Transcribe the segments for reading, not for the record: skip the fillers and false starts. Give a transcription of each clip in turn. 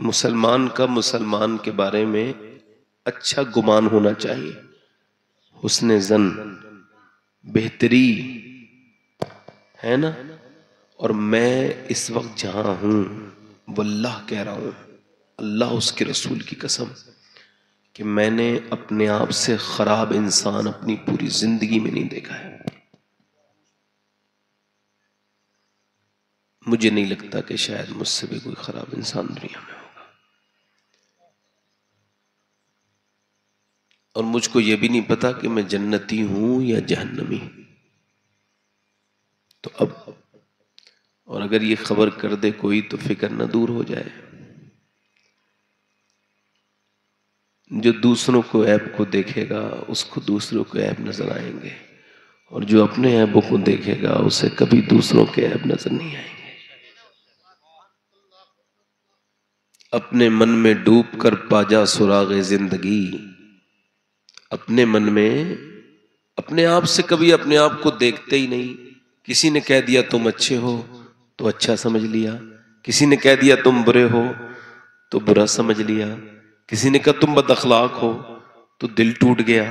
मुसलमान का मुसलमान के बारे में अच्छा गुमान होना चाहिए, हुस्ने जन, बेहतरी, है ना। और मैं इस वक्त जहां हूं वल्लाह कह रहा हूं, अल्लाह उसके रसूल की कसम, कि मैंने अपने आप से खराब इंसान अपनी पूरी जिंदगी में नहीं देखा है। मुझे नहीं लगता कि शायद मुझसे भी कोई खराब इंसान दुनिया में होगा। और मुझको यह भी नहीं पता कि मैं जन्नती हूं या जहन्नमी। तो अब और अगर ये खबर कर दे कोई तो फिक्र न दूर हो जाए। जो दूसरों को ऐब को देखेगा उसको दूसरों को ऐब नजर आएंगे, और जो अपने ऐबों को देखेगा उसे कभी दूसरों के ऐब नजर नहीं आएंगे। अपने मन में डूब कर पाजा सुरागे जिंदगी। अपने मन में, अपने आप से कभी अपने आप को देखते ही नहीं। किसी ने कह दिया तुम अच्छे हो तो अच्छा समझ लिया, किसी ने कह दिया तुम बुरे हो तो बुरा समझ लिया, किसी ने कहा तुम बदअखलाक हो तो दिल टूट गया।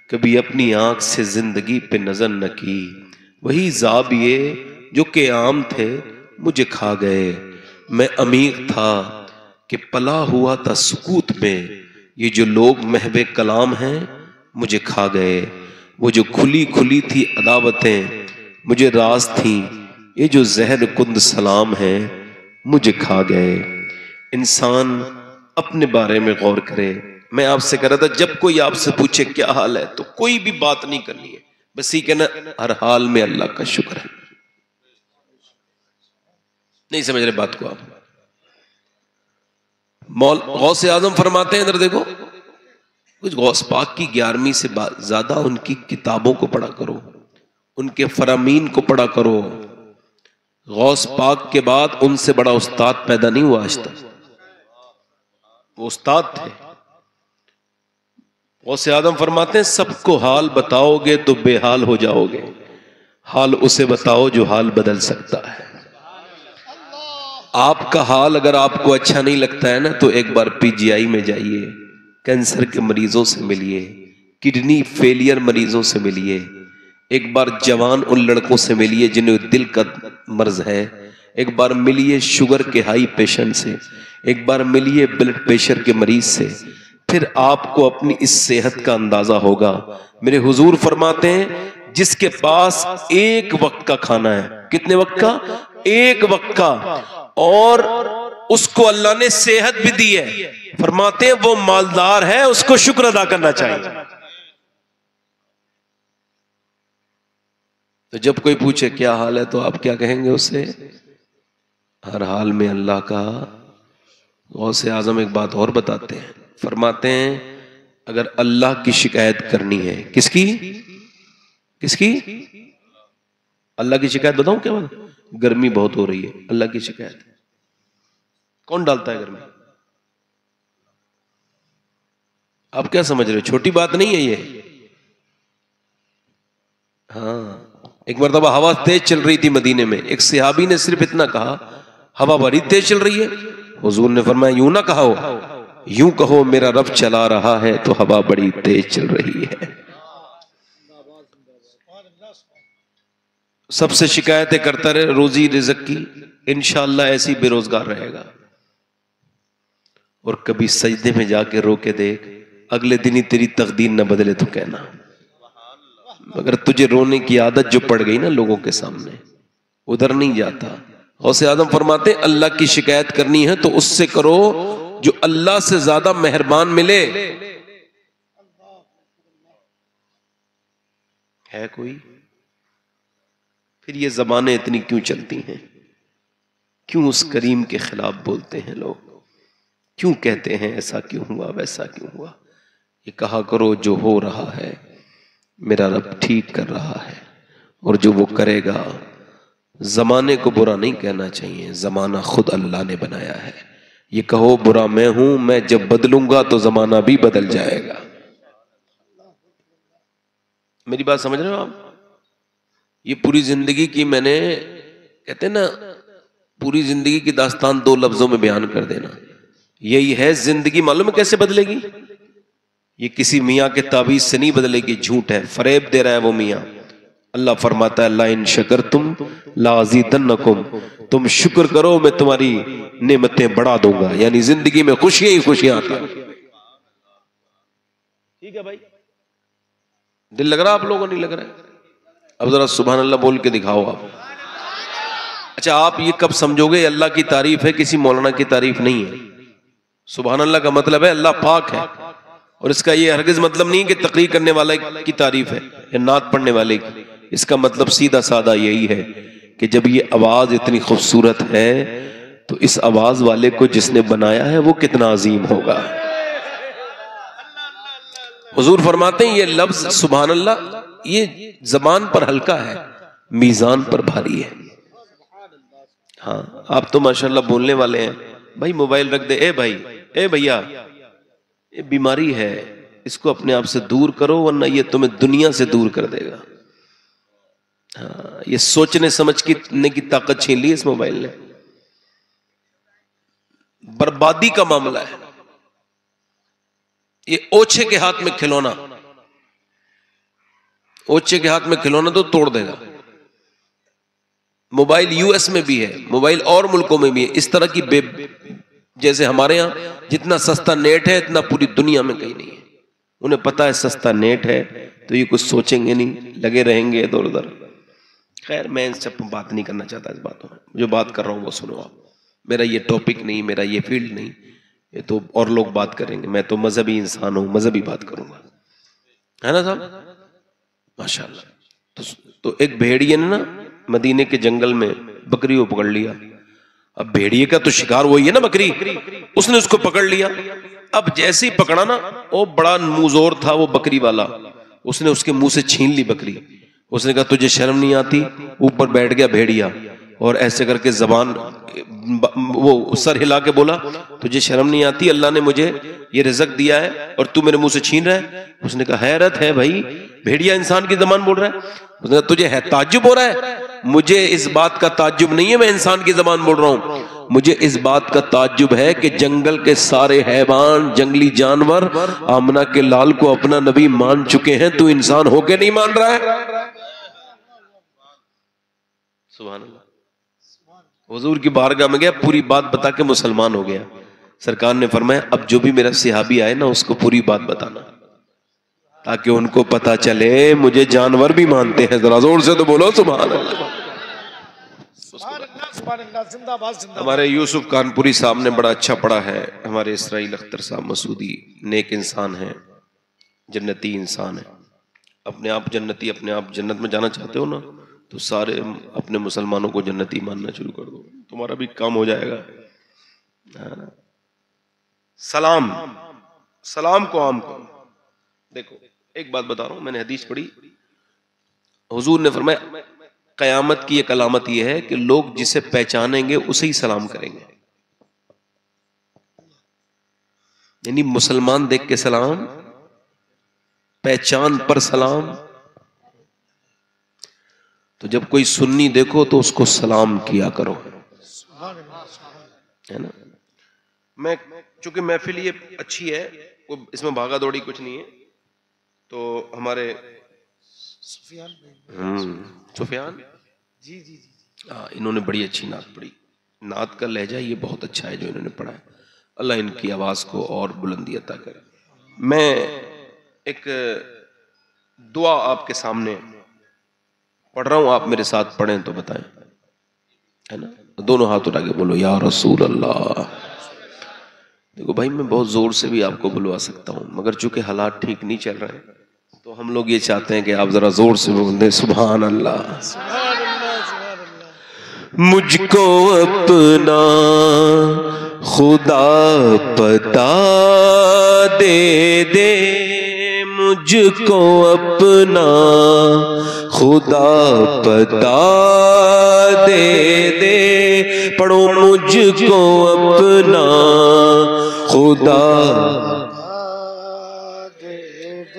कभी अपनी आंख से जिंदगी पे नजर न की, वही ज़ाबिये जो के आम थे मुझे खा गए। मैं अमीर था कि पला हुआ था सुकूत में, ये जो लोग महवे कलाम हैं मुझे खा गए। वो जो खुली खुली थी अदावतें मुझे राज थी, ये जो जहर कुंद सलाम है मुझे खा गए। इंसान अपने बारे में गौर करे। मैं आपसे कह रहा था, जब कोई आपसे पूछे क्या हाल है तो कोई भी बात नहीं करनी है, बस ये कहना हर हाल में अल्लाह का शुक्र है। नहीं समझ रहे बात को आप? गौसे आजम फरमाते हैं, इधर देखो, कुछ गौस पाक की 11वीं से ज्यादा उनकी किताबों को पढ़ा करो, उनके फरामीन को पढ़ा करो। गौस पाक के बाद उनसे बड़ा उस्ताद पैदा नहीं हुआ आज तक। वो उस्ताद थे। गौसे आजम फरमाते हैं, सबको हाल बताओगे तो बेहाल हो जाओगे, हाल उसे बताओ जो हाल बदल सकता है। आपका हाल अगर आपको अच्छा नहीं लगता है ना, तो एक बार पीजीआई में जाइए, कैंसर के मरीजों से मिलिए, किडनी फेलियर मरीजों से मिलिए, एक बार जवान उन लड़कों से मिलिए जिन्हें दिल का मर्ज है, एक बार मिलिए शुगर के हाई पेशेंट से, एक बार मिलिए ब्लड प्रेशर के मरीज से, फिर आपको अपनी इस सेहत का अंदाजा होगा। मेरे हुजूर फरमाते हैं, जिसके पास एक वक्त का खाना है, कितने वक्त का? एक वक्त का, और उसको अल्लाह ने सेहत भी दी है, फरमाते हैं वो मालदार है, उसको शुक्र अदा करना चाहिए। तो जब कोई पूछे क्या हाल है तो आप क्या कहेंगे उससे? हर हाल में अल्लाह का। गौसे आजम एक बात और बताते हैं, फरमाते हैं अगर अल्लाह की शिकायत करनी है, किसकी? किसकी? अल्लाह की शिकायत बताऊं क्या बात? गर्मी बहुत हो रही है, अल्लाह की शिकायत कौन डालता है गर्मी? आप क्या समझ रहे हो? छोटी बात नहीं है ये। हाँ, एक मरतबा हवा तेज चल रही थी मदीने में, एक सहाबी ने सिर्फ इतना कहा, हवा बड़ी तेज चल रही है। हुजूर ने फरमाया यूं ना कहो, यूं कहो मेरा रब चला रहा है तो हवा बड़ी तेज चल रही है। सबसे शिकायतें करता रहे रोजी रिज़्क़ की, इंशाअल्लाह ऐसी बेरोजगार रहेगा। और कभी सजदे में जाके रो के देख, अगले दिन ही तेरी तकदीर न बदले तो कहना। मगर तुझे रोने की आदत जो पड़ गई ना लोगों के सामने, उधर नहीं जाता। गौसे आजम फरमाते अल्लाह की शिकायत करनी है तो उससे करो जो अल्लाह से ज्यादा मेहरबान मिले। है कोई? फिर ये जबानें इतनी क्यों चलती हैं? क्यों उस करीम के खिलाफ बोलते हैं लोग? क्यों कहते हैं ऐसा क्यों हुआ, वैसा क्यों हुआ? ये कहा करो जो हो रहा है मेरा रब ठीक कर रहा है, और जो वो करेगा, जमाने को बुरा नहीं कहना चाहिए, जमाना खुद अल्लाह ने बनाया है। ये कहो बुरा मैं हूं, मैं जब बदलूंगा तो जमाना भी बदल जाएगा। मेरी बात समझ रहे हो आप? ये पूरी जिंदगी की, मैंने कहते हैं ना, पूरी जिंदगी की दास्तान 2 लफ्जों में बयान कर देना। यही है जिंदगी। मालूम है कैसे बदलेगी? ये किसी मियाँ के ताबीज से नहीं बदलेगी, झूठ है, फरेब दे रहा है वो मियाँ। अल्लाह फरमाता है ला इन शकरतुम लाज़ीदन्नकुम, तुम शुक्र करो मैं तुम्हारी नेमतें बढ़ा दूंगा, यानी जिंदगी में खुशियां ही खुशियां आती हैं। ठीक है भाई, दिल लग रहा आप लोगों को? नहीं लग रहा है? अब जरा सुभान अल्लाह बोल के दिखाओ आप। अच्छा, आप ये कब समझोगे अल्लाह की तारीफ है, किसी मौलाना की तारीफ नहीं है। सुभान अल्लाह का मतलब है अल्लाह पाक है, और इसका ये हरगिज मतलब नहीं कि तकरीर करने वाले की तारीफ है या नात पढ़ने वाले की। इसका मतलब सीधा साधा यही है कि जब ये आवाज इतनी खूबसूरत है तो इस आवाज वाले को जिसने बनाया है वो कितना अजीम होगा। हुजूर फरमाते हैं ये लफ्ज सुभान अल्लाह ये जबान पर हल्का है, मीजान पर भारी है। हाँ, आप तो माशाल्लाह बोलने वाले हैं। भाई मोबाइल रख दे, ए भाई, ए भैया, ये बीमारी है, इसको अपने आप से दूर करो वरना ये तुम्हें दुनिया से दूर कर देगा। हाँ, ये सोचने समझने की ताकत छीन ली इस मोबाइल ने। बर्बादी का मामला है ये। ओछे के हाथ में खिलौना, ओछे के हाथ में खिलौना तो तोड़ देगा। मोबाइल यूएस में भी है, मोबाइल और मुल्कों में भी है। इस तरह की जैसे हमारे यहां जितना सस्ता नेट है इतना पूरी दुनिया में कहीं नहीं है। उन्हें पता है सस्ता नेट है तो ये कुछ सोचेंगे नहीं, लगे रहेंगे इधर उधर। खैर, मैं इन सब बात नहीं करना चाहता। इस बातों में जो बात कर रहा हूं वो सुनो आप। मेरा ये टॉपिक नहीं, मेरा ये फील्ड नहीं, ये तो और लोग बात करेंगे। मैं तो मजहबी इंसान हूं, मजहबी बात करूंगा, है ना साहब? माशाल्लाह। तो एक भेड़िए ने ना मदीने के जंगल में बकरी को पकड़ लिया। अब भेड़िए का तो शिकार वही है ना बकरी, उसने उसको पकड़ लिया। अब जैसे ही पकड़ा ना, वो बड़ा मुंहजोर था वो बकरी वाला, उसने उसके मुंह से छीन ली बकरी। उसने कहा तुझे शर्म नहीं आती? ऊपर बैठ गया भेड़िया और ऐसे करके जबान वो सर हिला के बोला तुझे शर्म नहीं आती? अल्लाह ने मुझे ये रिज़्क दिया है और तू मेरे मुंह से छीन रहा है। उसने कहा हैरत है भाई, भेड़िया इंसान की जबान बोल रहा है। उसने कहा तुझे है ताज्जुब हो रहा है? मुझे इस बात का ताज्जुब नहीं है मैं इंसान की जबान बोल रहा हूं, मुझे इस बात का ताज्जुब है कि जंगल के सारे हैवान, जंगली जानवर आमना के लाल को अपना नबी मान चुके हैं, तू इंसान होके नहीं मान रहा है। सुभान अल्लाह। हुजूर की बारगाह में गया, पूरी बात बता के मुसलमान हो गया। सरकार ने फरमाया अब जो भी मेरा सिहाबी आए ना उसको पूरी बात बताना, ताकि उनको पता चले मुझे जानवर भी मानते हैं। जरा जोर से तो बोलो सुभान अल्लाह। हमारे यूसुफ कानपुरी साहब ने बड़ा अच्छा पढ़ा है। हमारे इसराइल अख्तर साहब मसूदी नेक इंसान है, जन्नती इंसान है। अपने आप जन्नती, अपने आप जन्नत में जाना चाहते हो ना, तो सारे अपने मुसलमानों को जन्नती मानना शुरू कर दो, तुम्हारा भी काम हो जाएगा। सलाम, सलाम को आम करो। देखो एक बात बता रहा हूं, मैंने हदीस पढ़ी, हुजूर ने फरमाया कयामत की एक अलामत यह है कि लोग जिसे पहचानेंगे उसे ही सलाम करेंगे। यानी मुसलमान देख के सलाम, पहचान पर सलाम। तो जब कोई सुन्नी देखो तो उसको सलाम किया करो, है ना। मैं चूंकि महफिल ये अच्छी है, इसमें भागा दौड़ी कुछ नहीं है, तो हमारे सुफियान जी इन्होंने बड़ी अच्छी नात पढ़ी। नात का लहजा ये बहुत अच्छा है जो इन्होंने पढ़ा है। अल्लाह इनकी आवाज को और बुलंदी अता करे। मैं एक दुआ आपके सामने पढ़ रहा हूं, आप मेरे साथ पढ़ें तो बताएं, है ना। दोनों हाथ उठा के बोलो या रसूल अल्लाह। देखो भाई, मैं बहुत जोर से भी आपको बुलवा सकता हूं, मगर चूंकि हालात ठीक नहीं चल रहे हैं तो हम लोग ये चाहते हैं कि आप जरा जोर से बोल दें सुभान अल्लाह। मुझको अपना खुदा पता दे दे, मुझको अपना खुदा पता दे दे। पढ़ो मुझको अपना खुदा,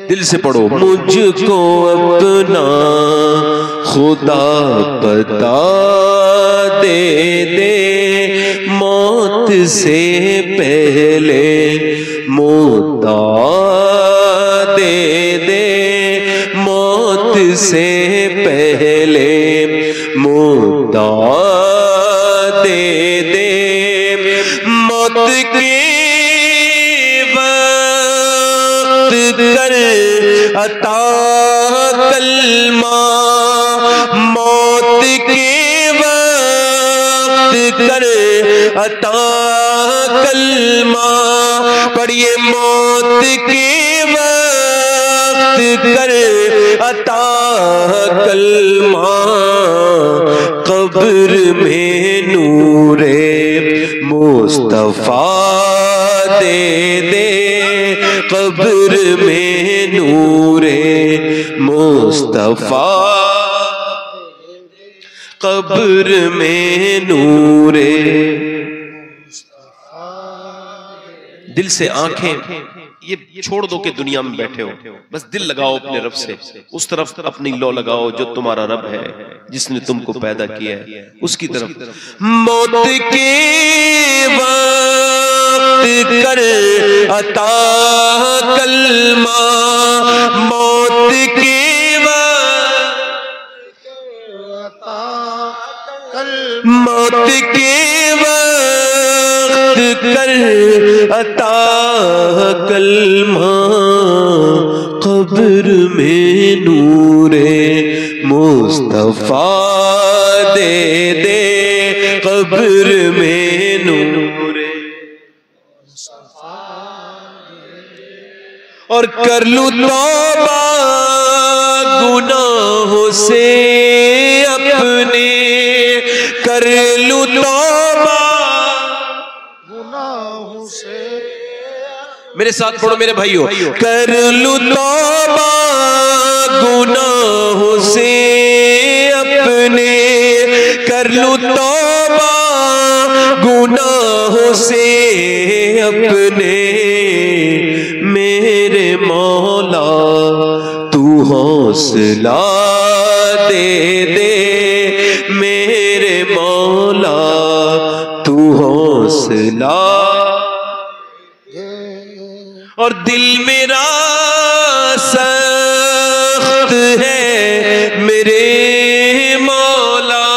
दिल से पढ़ो, मुझको अपना खुदा पता दे दे। मौत से पहले मुद्दा दे दे, मौत से पहले मुद्दा दे दे, मौत के वक्त कर अता कलमा, मौत के वक्त कर अता कलमा, पढ़िए मौत के वक्त कर अता कलमा, कब्र में नूरे मुस्तफा दे दे, कब्र में नूरे मुस्तफा, कब्र में नूरे। दिल से आंखें ये छोड़ दो कि दुनिया में बैठे हो, बस दिल लगाओ अपने रब से, उस तरफ अपनी लो लगाओ जो तुम्हारा रब है, जिसने तुमको पैदा किया है, उसकी तरफ। मौत के वक्त कर अता कलमा, मौत के मौत के वक्त कर अता कलमा, कब्र में नूरे मुस्तफा दे दे, कब्र में नूरे मुस्तफा, और कर लूं तौबा गुनाहों से अपने, कर लूं तौबा गुनाहों से, मेरे साथ पढ़ो मेरे भाइयों, कर लूं तौबा गुनाहों से अपने, कर लूं तौबा गुनाहों से अपने, मेरे मौला तू हौसला दे दे, मेरे मौला तू हौसला, और दिल मेरा सख्त है मेरे मौला,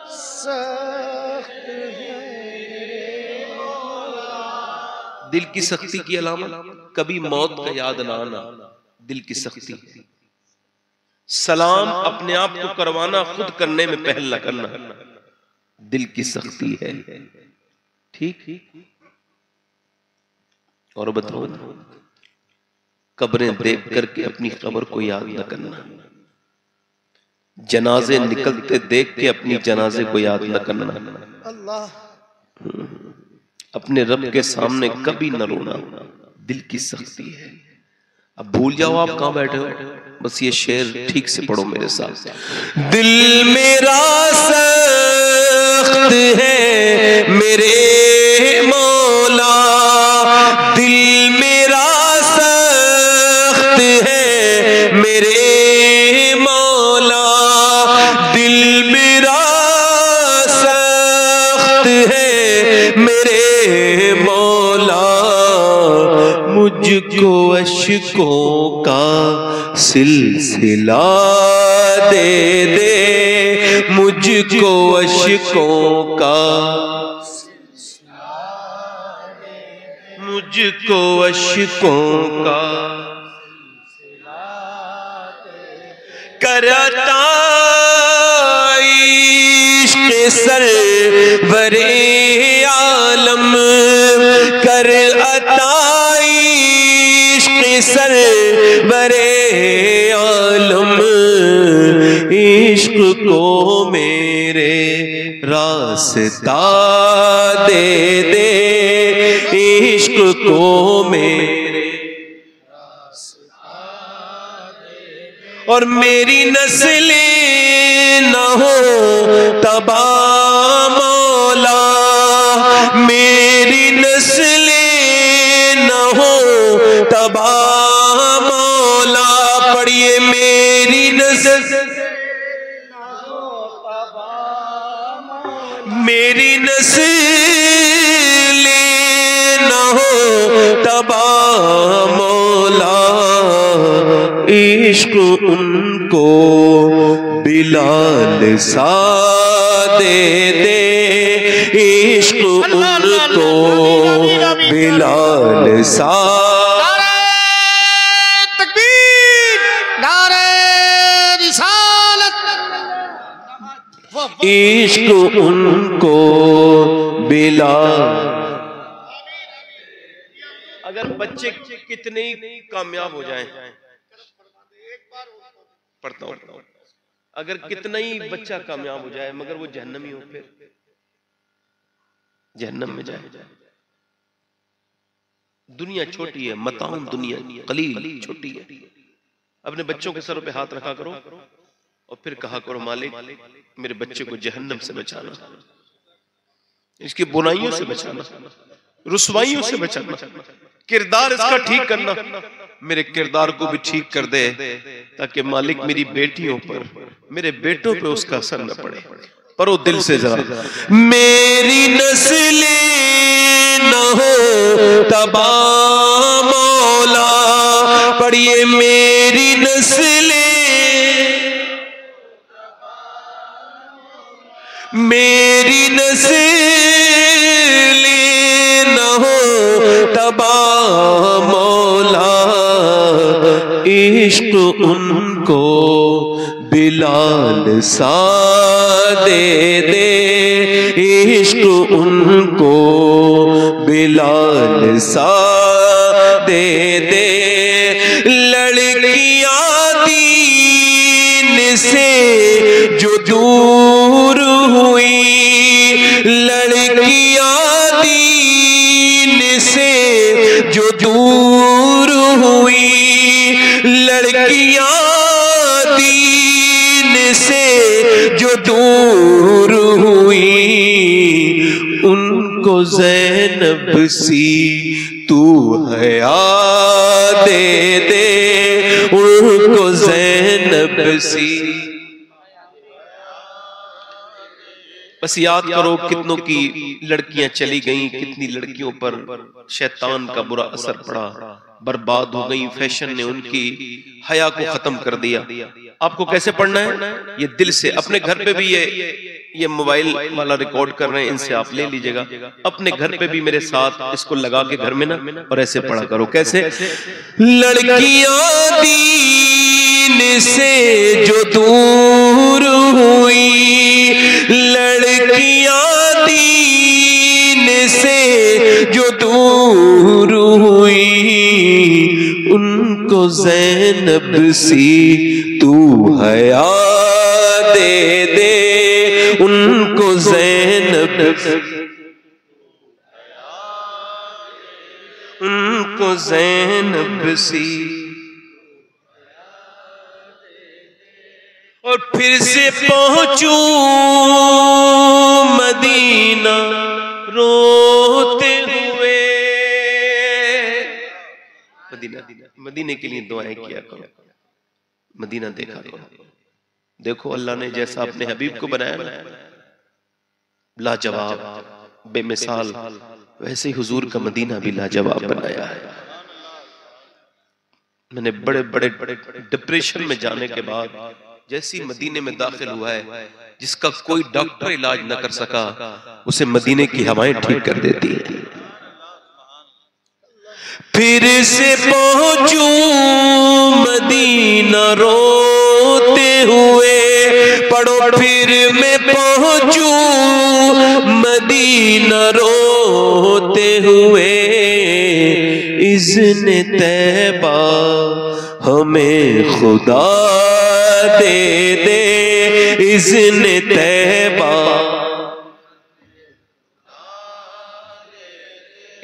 सख्त है मेरे मौला। दिल की सख्ती की अलामत कभी मौत का याद ना आना, दिल की सख्ती। सलाम अपने आप को करवाना, खुद करने में पहल न करना, दिल की सख्ती है। ठीक। और बताओ, कब्रें देख करके अपनी कब्र को याद न करना, जनाजे निकलते देख के अपनी जनाजे को याद न करना, अपने रब के सामने कभी न रोना, दिल की सख्ती है। अब भूल जाओ आप कहां बैठे हो, बस ये शेर ठीक से पढ़ो मेरे साथ। दिल मेरा सख्त है मेरे मौला, दिल मेरा सख्त है मेरे मौला, दिल मेरा सख्त है मेरे मौला, मुझको अश्कों का सिलसिला दे दे, मुझको अश्कों का, मुझको अश्कों का करता इश्क़ सरवरे आलम, कर अता इश्क़ सरवरे आलम, इश्क़ को मेरे रास्ता दे दे, इश्क़ को मेरे रास्ता दे, और मेरी नस्लें न हो तबाह मौला, मेरी नस्लें न हो तबाह मौला, पढ़िए मेरी नस्ल मेरी नस्ल न हो तबाह मौला, इश्क उनको बिलाल सा दे दे, इश्क उनको बिलाल सा। इश्क उनको बिलाल। अगर बच्चे कितने ही कामयाब हो जाएं, पढ़ता हूं, अगर कितना ही बच्चा कामयाब हो जाए मगर वो जहन्नमी हो, फिर जहन्नम में जाए। दुनिया छोटी है, मताउन दुनिया कलील, छोटी है। अपने बच्चों के सरों पे हाथ रखा करो और फिर कहा करो मालिक मेरे बच्चे को जहन्नम से बचाना, इसकी बुराइयों से बचाना, रुसवाइयों से बचाना, किरदार इसका ठीक करना, मेरे किरदार को भी ठीक कर दे ताकि मालिक मेरी बेटियों पर, मेरे बेटों पे उसका असर न पड़े। पढ़ो दिल से जरा, मेरी नस्ल न हो तबाह मौला, पढ़िए मेरी नस्ल, मेरी नस्ल न हो तबाह मौला, इश्क उनको बिलाल सा दे दे, इश्क उनको बिलाल सा दे दे। लड़कियां दीन से जो दूर हुई, लड़कियां दीन से जो दूर हुई, लड़कियां दीन से जो दूर हुई, उनको ज़ैनब सी तू हया दे दे, उनको ज़ैनब सी। बस याद करो कितनों की लड़कियां चली गईं, कितनी लड़कियों पर शैतान का बुरा असर पड़ा, बर्बाद हो गई। फैशन ने उनकी हया को खत्म कर दिया। आपको कैसे पढ़ना है? ये दिल से। अपने घर पे भी ये मोबाइल वाला रिकॉर्ड कर रहे हैं, इनसे आप ले लीजिएगा। अपने घर पे भी मेरे साथ इसको लगा के घर में ना, और ऐसे पढ़ा करो। कैसे? लड़कियां दीन से जो दूर हुई, लड़कियां दीन से जो दूर हुई, उनको ज़ैनब सी तू हया दे दे, उनको ज़ैनब, उनको ज़ैनब सी। और फिर से पहुंचूं मदीना रोते हुए, मदीना, मदीने के लिए दुआएं किया करो, मदीना देखा करो। देखो अल्लाह ने जैसा अपने हबीब को बनाया ना, लाजवाब, बेमिसाल, वैसे ही हुजूर का मदीना भी लाजवाब बनाया है। मैंने बड़े बड़े डिप्रेशन में जाने के बाद जैसी मदीने में दाखिल हुआ है, जिसका कोई डॉक्टर इलाज न कर सका, उसे मदीने की हवाएं ठीक कर देती है। फिर से पहुंचूं मदीना रोते हुए, पढ़ो फिर मैं पहुंचूं मदीना रोते हुए, इज़्ने तैबा हमें खुदा दे दे, इज़्ने तैबा,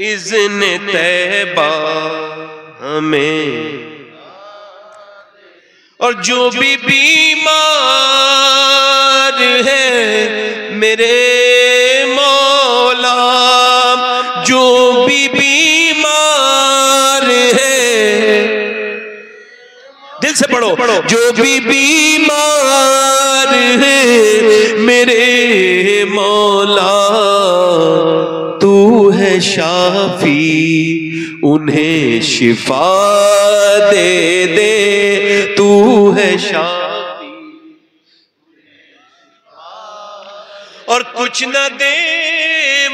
इज़्ने तैबा हमें। और जो भी बीमार है मेरे मौला, जो भी बीमार है, दिल से पढ़ो, जो भी बीमार बीमार हैं मेरे मौला, तू है शाफी उन्हें शिफा दे दे, तू है शाफी। और कुछ न दे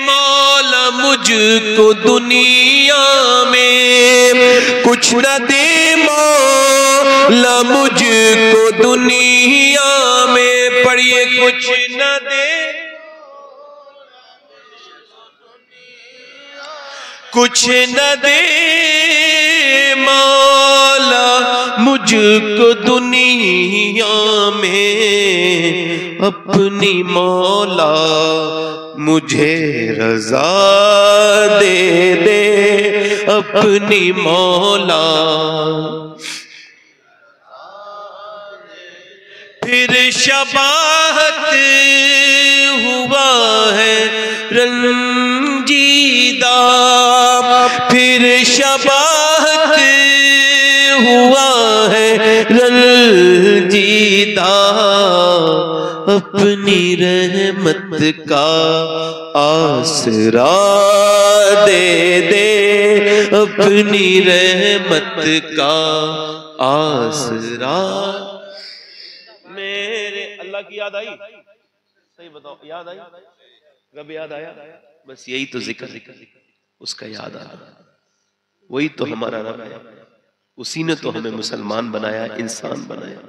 मौला मुझको दुनिया में, कुछ न दे मौला मुझको दुनिया में, पढ़िए कुछ न दे, कुछ न दे मौला मुझको दुनिया में, अपनी मौला मुझे रजा दे दे, अपनी मौला। फिर शबाहत हुआ है रंजीदा, फिर शबाहत हुआ है रंजीदा, अपनी रहमत का आसरा दे दे, अपनी रहमत का आसरा। मेरे अल्लाह की याद आई? सही बताओ, याद आई? रब याद आया? बस यही तो जिक्र, उसका याद आ रहा, वही तो हमारा रब है। उसी ने तो हमें मुसलमान बनाया, इंसान बनाया।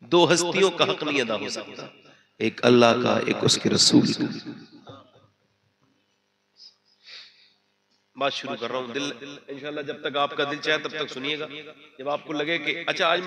दो हस्तियों का हक नहीं अदा हो सकता, एक अल्लाह का, एक उसके रसूल का। बात शुरू कर रहा हूँ, दिल इंशाल्लाह जब तक आपका दिल चाहे तब तक सुनिएगा। जब आपको लगे कि अच्छा आज